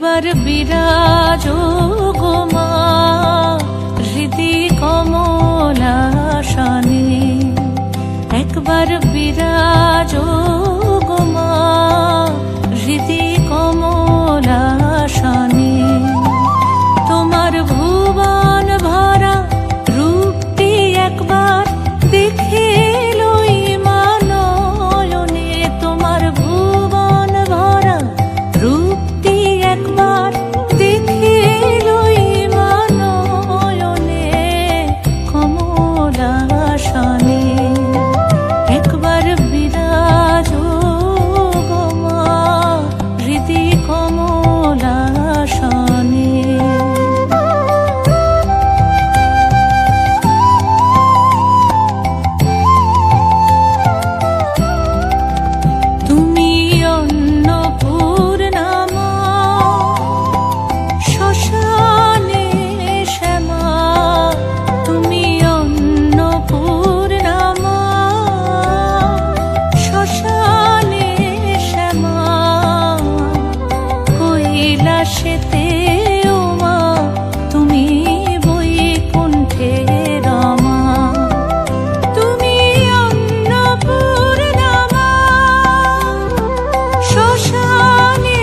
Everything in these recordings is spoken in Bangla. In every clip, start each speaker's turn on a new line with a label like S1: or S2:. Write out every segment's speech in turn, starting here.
S1: একবার বিরাজো গো মা হৃদি কমলাসনে, একবার বিরাজো গো মা হৃদি কমলাসনে। তোমার ভুবন ভরা রূপটি একবার দেখে লই মা নয়নে, তোমার ভুবন ভরা রূপটি একবার দেখে লই মা নয়নে কমলাসনে। একবার বিরাজো গো মা হৃদি কমলাসনে। তুমি অন্নপূর্ণা মা শ্মশানে শ্যামা, তুমি অন্নপূর্ণা মা শ্মশানে শ্যামা। কৈলাসেতে ও মা তুমি বৈকুণ্ঠে রমা, তুমি অন্নপূর্ণা মা শ্মশানে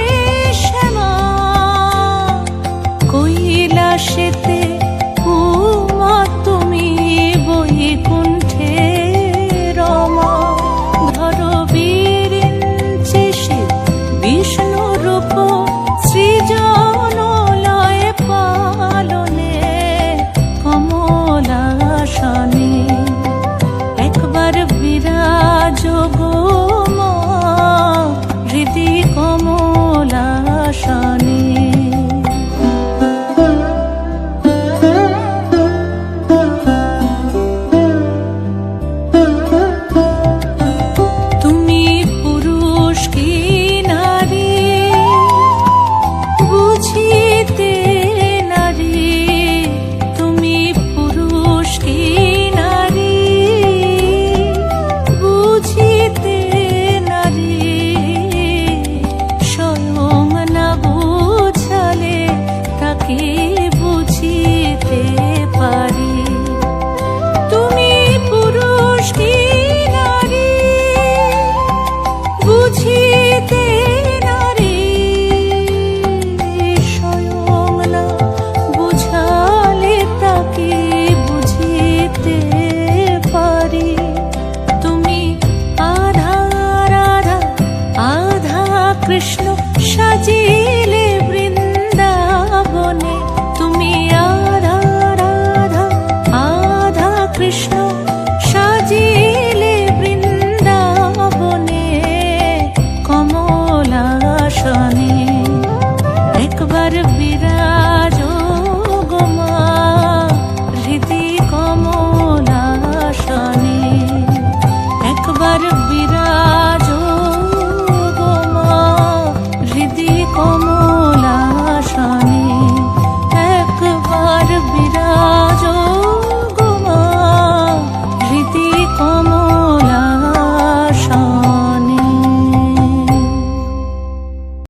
S1: শ্যামা। কৈলাসেতে ও মা তুমি বৈকুণ্ঠে রমা। ধরো বিরিঞ্চিষে বিষ্ণুরূপ সৃজন লয় পালনে কমলাসনে। একবার বিরাজো গো মা হৃদি কমলাসনে। তুমি পুরুষ কি নারী বুঝিতে নারী, তুমি পুরুষ কি নারী বুঝিতে নারী। স্বয়ং না বুঝালে তাকে বুঝিতে পারি। তুমি পুরুষ কি নারী বুঝিতে নারী, স্বয়ং না বুঝালে তাকে বুঝিতে পারি। তুমি আধা রাধা আধা কৃষ্ণ সাজিলে বৃন্দাবনে, তুমি আধা রাধা আধা কৃষ্ণ সাজিলে বৃন্দাবনে কমলাসনে। একবার বিরা